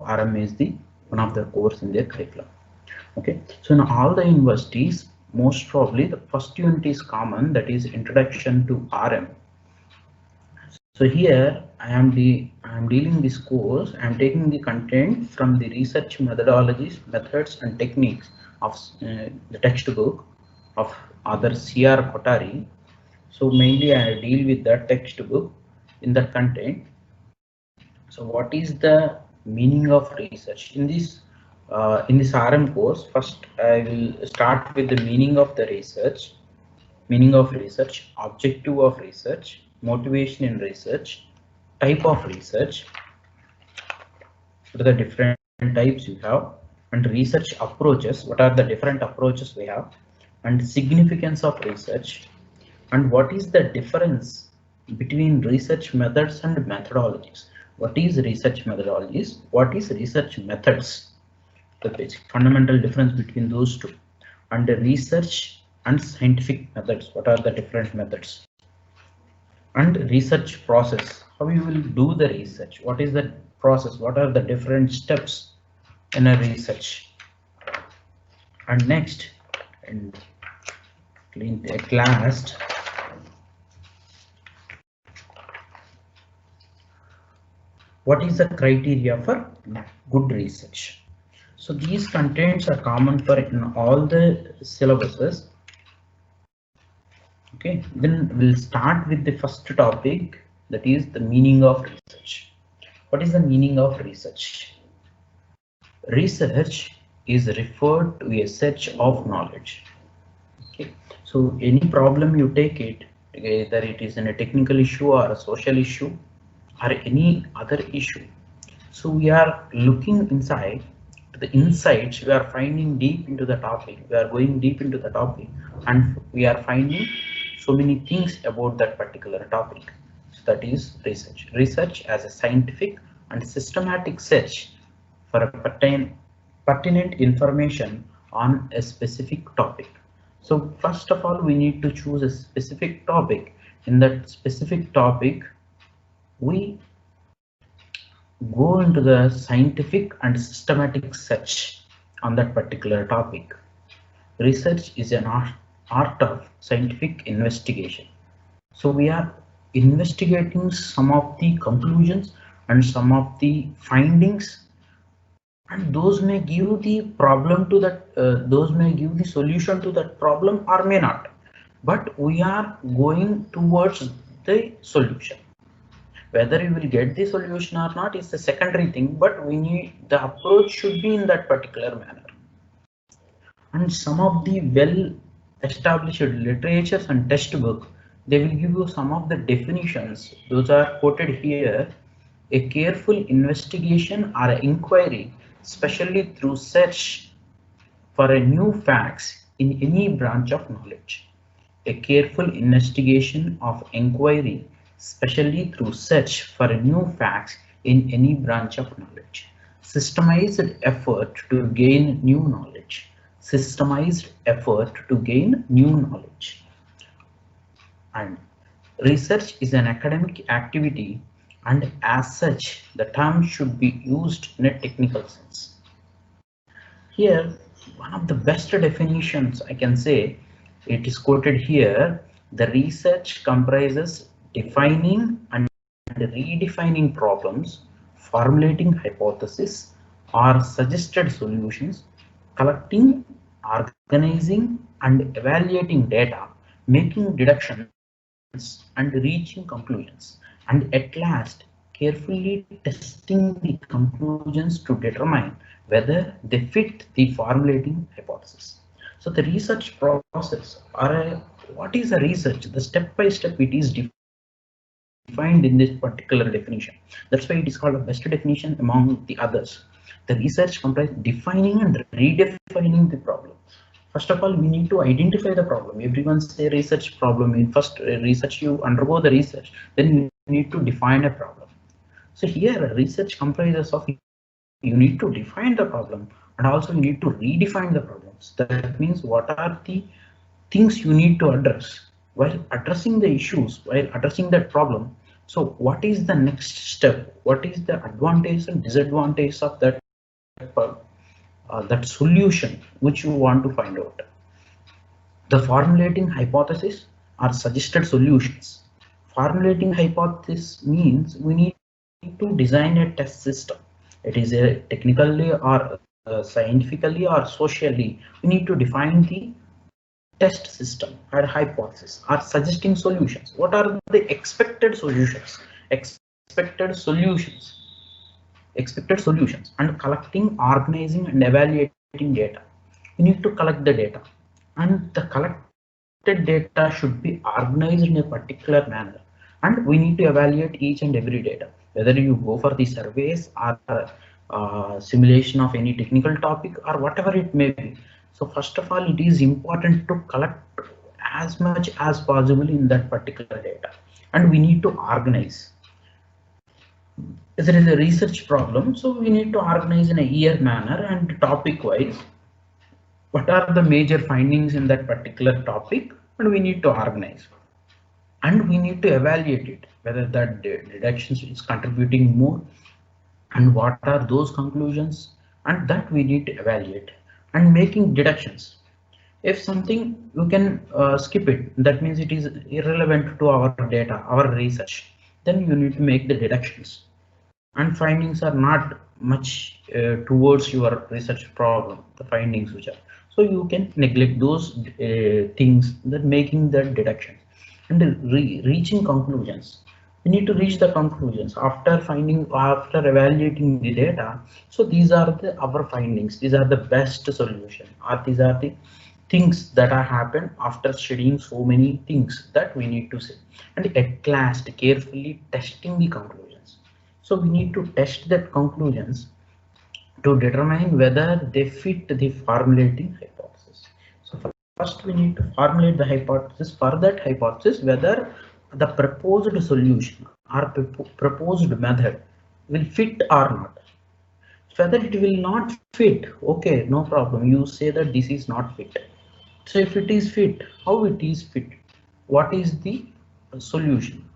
RM is the one of the course in their curriculum. Okay, so in all the universities, most probably the first unit is common, that is Introduction to RM. So here I am dealing this course. I am taking the content from the research methodologies, methods and techniques of the textbook of other C.R. Kothari. So mainly I deal with that textbook in that content. So what is the meaning of research in this RM course? First I will start with the meaning of the research, objective of research, motivation in research, type of research, what are the different types you have, and research approaches, what are the different approaches we have, and significance of research, and what is the difference between research methods and methodologies. What is research methodologies? What is research methods? The basic fundamental difference between those two. And the research and scientific methods. What are the different methods? And research process. How you will do the research? What is the process? What are the different steps in a research? And next, and at last, what is the criteria for good research? So these contents are common for in all the syllabuses. Okay, then we'll start with the first topic, that is the meaning of research. What is the meaning of research? Research is referred to a search of knowledge. Okay, so any problem you take it, either it is in a technical issue or a social issue or any other issue. So we are looking inside to the insights, we are finding deep into the topic, we are going deep into the topic, and we are finding so many things about that particular topic. So that is research. Research as a scientific and systematic search for a pertinent information on a specific topic. So first of all, we need to choose a specific topic. In that specific topic, we go into the scientific and systematic search on that particular topic. Research is an art of scientific investigation. So we are investigating some of the conclusions and some of the findings, and those may give the problem to that, those may give the solution to that problem or may not, but we are going towards the solution. Whether you will get the solution or not is the secondary thing, but we need, the approach should be in that particular manner. And some of the well established literatures and textbook, they will give you some of the definitions. Those are quoted here. A careful investigation or inquiry, especially through search for a new facts in any branch of knowledge. A careful investigation of inquiry, especially through search for new facts in any branch of knowledge. Systemized effort to gain new knowledge. Systemized effort to gain new knowledge. And research is an academic activity, and as such, the term should be used in a technical sense. Here, one of the best definitions I can say, it is quoted here. The research comprises defining and redefining problems, formulating hypotheses or suggested solutions, collecting, organizing and evaluating data, making deductions and reaching conclusions, and at last carefully testing the conclusions to determine whether they fit the formulating hypothesis. So the research process, or what is a research? The step by step it is defined in this particular definition. That's why it is called a best definition among the others. The research comprises defining and redefining the problem. First of all, we need to identify the problem. Everyone say research problem. In first research, you undergo the research, then you need to define a problem. So here research comprises of, you need to define the problem and also you need to redefine the problems. That means what are the things you need to address while addressing the issues, while addressing that problem. So what is the next step? What is the advantage and disadvantage of that solution which you want to find out? The formulating hypothesis or suggested solutions. Formulating hypothesis means we need to design a test system. It is a technically or scientifically or socially. We need to define the test system or hypothesis or suggesting solutions. What are the expected solutions? Expected solutions and collecting, organizing and evaluating data. You need to collect the data, and the collected data should be organized in a particular manner, and we need to evaluate each and every data, whether you go for the surveys or simulation of any technical topic or whatever it may be. So first of all, it is important to collect as much as possible in that particular data, and we need to organize. If there is a research problem, so we need to organize in a year manner and topic wise. What are the major findings in that particular topic, and we need to organize, and we need to evaluate it, whether that deductions is contributing more and what are those conclusions, and that we need to evaluate. And making deductions, if something you can skip it, that means it is irrelevant to our data, our research, then you need to make the deductions, and findings are not much towards your research problem, the findings which are, so you can neglect those things, that making the deductions. And reaching conclusions, we need to reach the conclusions after finding, after evaluating the data. So these are our findings, these are the best solution, or these are the things that are happened after studying so many things that we need to say, and at last carefully testing the conclusions. So we need to test that conclusions to determine whether they fit the formulating hypothesis. So first we need to formulate the hypothesis. For that hypothesis, whether the proposed solution or proposed method will fit or not. Whether it will not fit, okay, no problem, you say that this is not fit. So if it is fit, how it is fit, what is the solution,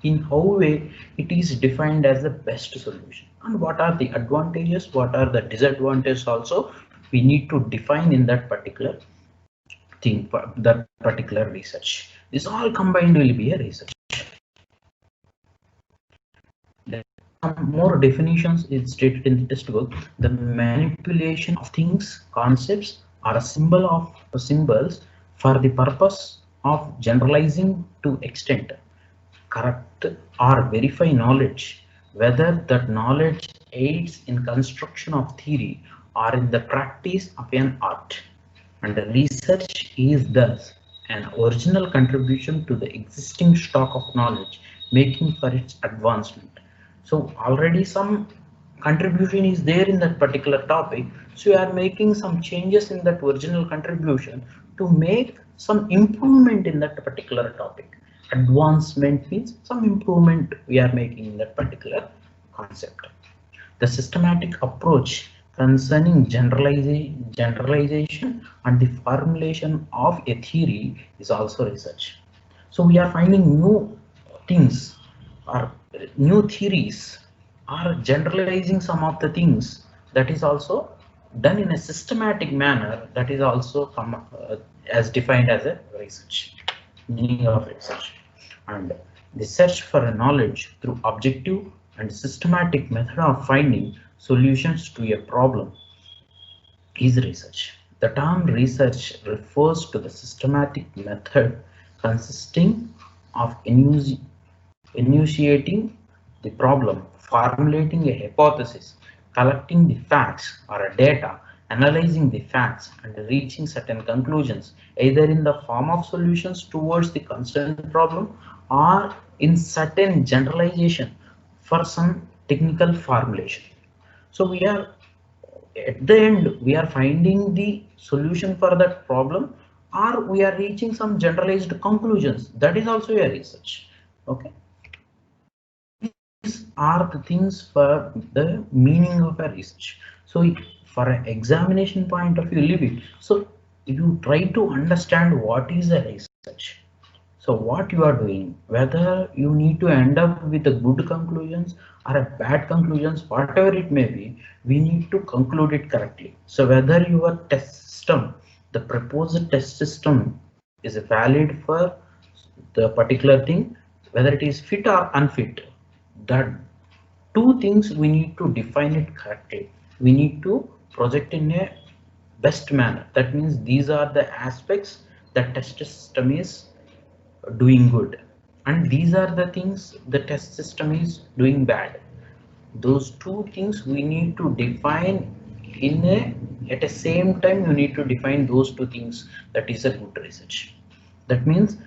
in how way it is defined as the best solution, and what are the advantages, what are the disadvantages also we need to define in that particular thing, that particular research. This all combined will be a research. Some more definitions is stated in the textbook. The manipulation of things, concepts, or a symbol of symbols for the purpose of generalizing to extent, correct or verify knowledge, whether that knowledge aids in construction of theory or in the practice of an art. And the research is thus an original contribution to the existing stock of knowledge, making for its advancement. So already some contribution is there in that particular topic, so you are making some changes in that original contribution to make some improvement in that particular topic. Advancement means some improvement we are making in that particular concept. The systematic approach concerning generalization and the formulation of a theory is also research. So we are finding new things or new theories or generalizing some of the things, that is also done in a systematic manner, that is also as defined as a research, meaning of research. And the search for a knowledge through objective and systematic method of finding solutions to a problem is research. The term research refers to the systematic method consisting of enunciating the problem, formulating a hypothesis, collecting the facts or a data, analyzing the facts, and reaching certain conclusions, either in the form of solutions towards the concerned problem or in certain generalization for some technical formulation. So we are, at the end, we are finding the solution for that problem, or we are reaching some generalized conclusions, that is also a research. Okay, these are the things for the meaning of a research. So for an examination point of view, leave it. So you try to understand what is a research. So what you are doing, whether you need to end up with a good conclusions or a bad conclusions, whatever it may be, we need to conclude it correctly. So whether your test system, the proposed test system is valid for the particular thing, whether it is fit or unfit, that two things we need to define it correctly. We need to project in a best manner. That means these are the aspects that test system is doing good, and these are the things the test system is doing bad. Those two things we need to define in a, at the same time you need to define those two things. That is a good research. That means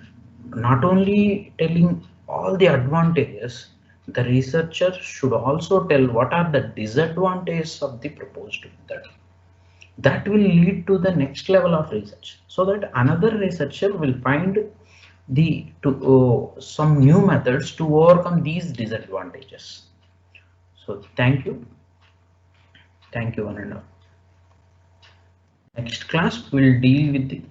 not only telling all the advantages, the researcher should also tell what are the disadvantages of the proposed method. That will lead to the next level of research, so that another researcher will find the to some new methods to overcome these disadvantages. So thank you one and all. Next class we'll deal with the